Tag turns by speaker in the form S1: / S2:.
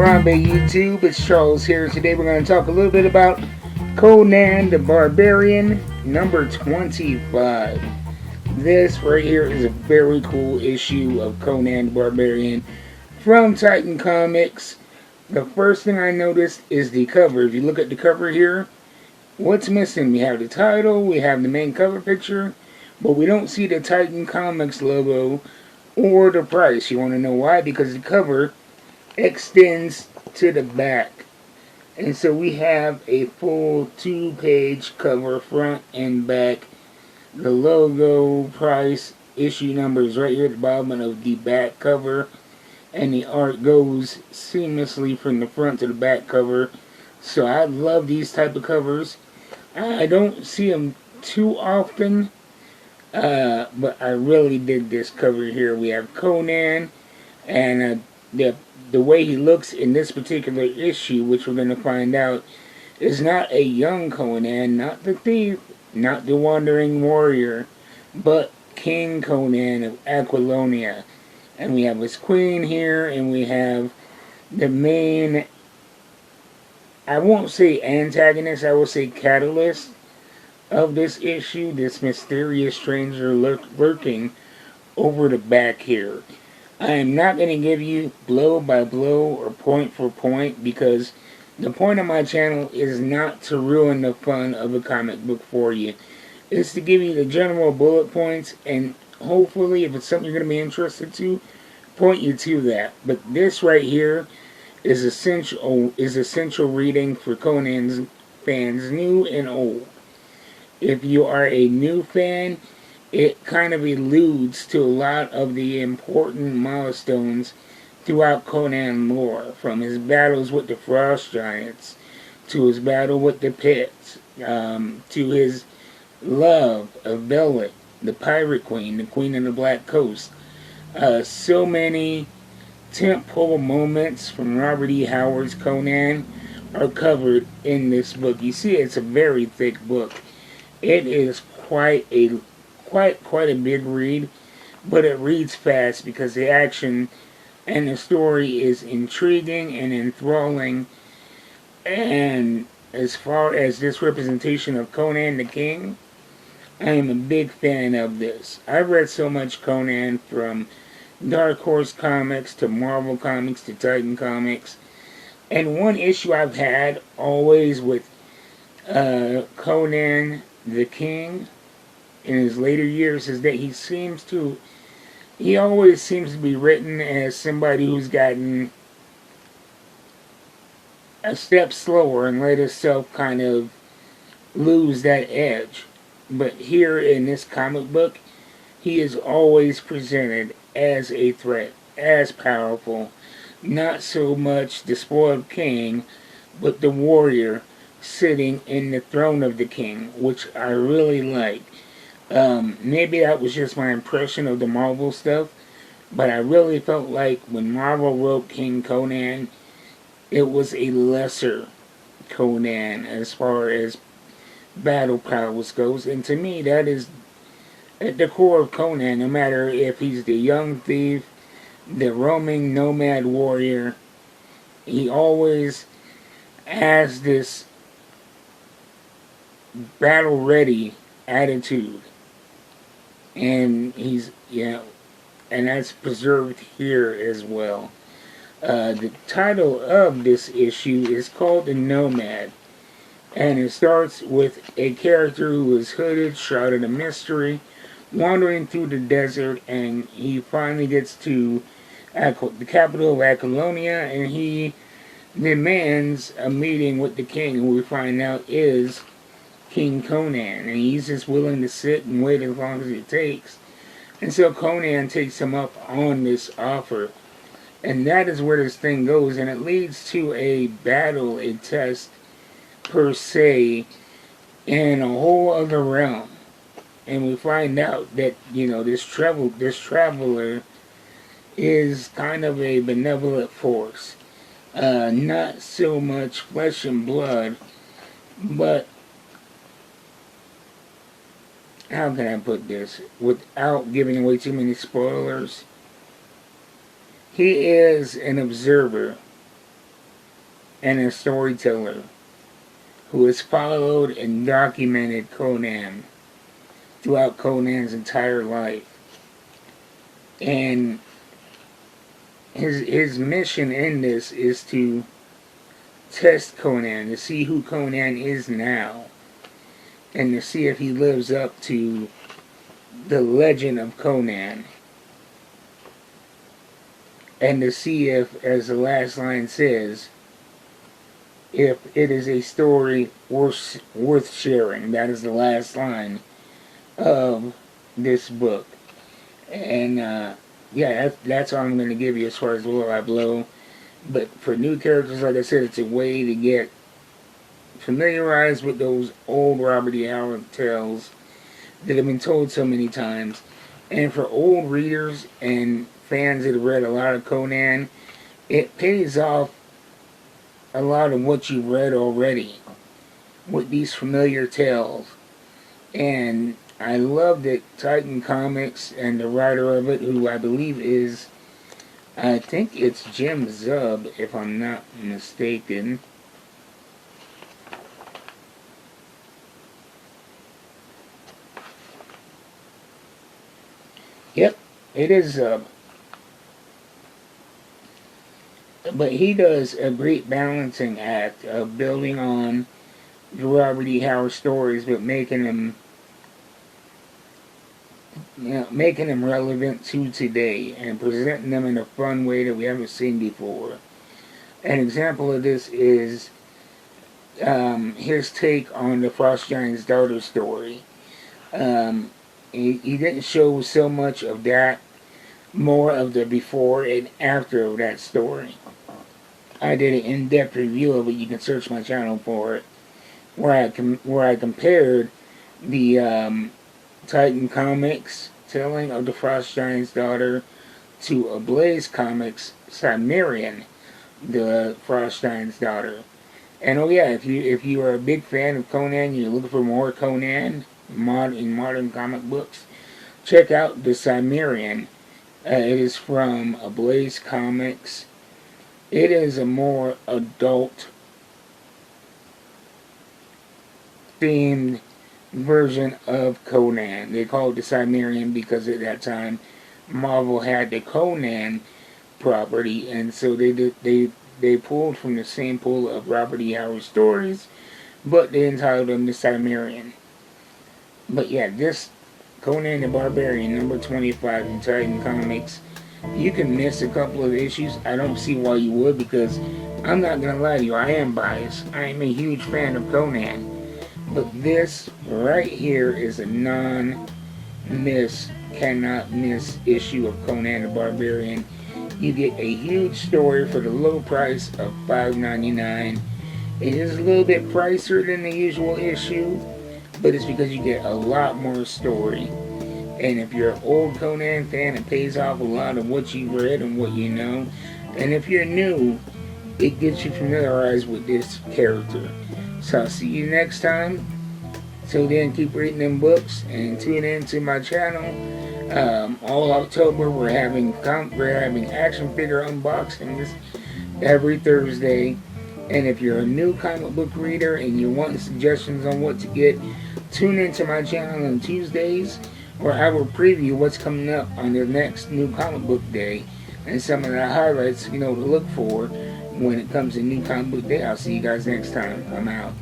S1: Harambe YouTube, it's Charles here. Today we're going to talk a little bit about Conan the Barbarian, number 25. This right here is a very cool issue of Conan the Barbarian from Titan Comics. The first thing I noticed is the cover. If you look at the cover here, what's missing? We have the title, we have the main cover picture, but we don't see the Titan Comics logo or the price. You want to know why? Because the cover extends to the back. And so we have a full 2-page cover, front and back. The logo, price, issue numbers right here at the bottom of the back cover. And the art goes seamlessly from the front to the back cover. So I love these type of covers. I don't see them too often. But I really dig this cover here. We have Conan, and the way he looks in this particular issue, which we're going to find out, is not a young Conan, not the thief, not the wandering warrior, but King Conan of Aquilonia. And we have his queen here, and we have the main, I won't say antagonist, I will say catalyst of this issue, this mysterious stranger lurking over the back here. I am not going to give you blow by blow or point for point, because the point of my channel is not to ruin the fun of a comic book for you. It's to give you the general bullet points, and hopefully if it's something you're going to be interested to, point you to that. But this right here is essential reading for Conan's fans, new and old. If you are a new fan, it kind of alludes to a lot of the important milestones throughout Conan lore, from his battles with the Frost Giants, to his battle with the Pits, to his love of Bellic, the Pirate Queen, the Queen of the Black Coast. So many tentpole moments from Robert E. Howard's Conan are covered in this book. You see, it's a very thick book. It is quite a big read, but it reads fast because the action and the story is intriguing and enthralling. And as far as this representation of Conan the King, I am a big fan of this. I've read so much Conan, from Dark Horse Comics to Marvel Comics to Titan Comics. And one issue I've had always with Conan the King in his later years is that he always seems to be written as somebody who's gotten a step slower and let himself kind of lose that edge. But here in this comic book, he is always presented as a threat, as powerful, not so much the spoiled king, but the warrior sitting in the throne of the king, which I really like. Maybe that was just my impression of the Marvel stuff, but I really felt like when Marvel wrote King Conan, it was a lesser Conan as far as battle prowess goes, and to me that is at the core of Conan. No matter if he's the young thief, the roaming nomad warrior, he always has this battle ready attitude, and and that's preserved here as well. The title of this issue is called The Nomad, and it starts with a character who is hooded, shrouded in mystery, wandering through the desert, and he finally gets to the capital of Aquilonia, and he demands a meeting with the king, who we find out is King Conan, and he's just willing to sit and wait as long as it takes. And so Conan takes him up on this offer, and that is where this thing goes, and it leads to a battle, a test per se, in a whole other realm. And we find out that, this traveler is kind of a benevolent force. Not so much flesh and blood, but how can I put this without giving away too many spoilers? He is an observer and a storyteller who has followed and documented Conan throughout Conan's entire life. And his mission in this is to test Conan, to see who Conan is now, and to see if he lives up to the legend of Conan. And to see if, as the last line says, if it is a story worth sharing. That is the last line of this book. And yeah, that's all I'm going to give you as far as Will I Blow. But for new characters, like I said, it's a way to get familiarized with those old Robert E. Howard tales that have been told so many times. And for old readers and fans that have read a lot of Conan, it pays off a lot of what you've read already with these familiar tales. And I love that Titan Comics and the writer of it, who I believe is, I think it's Jim Zub, if I'm not mistaken. Yep, it is Zub. But he does a great balancing act of building on the Robert E. Howard stories, but making them relevant to today and presenting them in a fun way that we haven't seen before. An example of this is his take on the Frost Giant's daughter story. He didn't show so much of that, more of the before and after of that story. I did an in-depth review of it. You can search my channel for it, where I compared the Titan Comics telling of the Frost Giant's daughter to Ablaze Comics Cimmerian, the Frost Giant's daughter. And oh yeah, if you are a big fan of Conan, you're looking for more Conan in modern comic books, check out the Cimmerian. It is from Ablaze Comics. It is a more adult themed version of Conan. They call it the Cimmerian because at that time Marvel had the Conan property, and so they pulled from the same pool of Robert E. Howard stories, but they entitled them the Cimmerian. But yeah, this Conan the Barbarian, number 25 in Titan Comics. You can miss a couple of issues. I don't see why you would, because I'm not going to lie to you, I am biased. I am a huge fan of Conan. But this right here is a cannot miss issue of Conan the Barbarian. You get a huge story for the low price of $5.99. It is a little bit pricier than the usual issue, but it's because you get a lot more story. And if you're an old Conan fan, it pays off a lot of what you read and what you know. And if you're new, it gets you familiarized with this character. So I'll see you next time. Till then, keep reading them books and tune in to my channel. All October, we're having action figure unboxings every Thursday. And if you're a new comic book reader and you want suggestions on what to get, tune into my channel on Tuesdays, where I will preview what's coming up on the next new comic book day and some of the highlights, to look for when it comes to new comic book day. I'll see you guys next time. I'm out.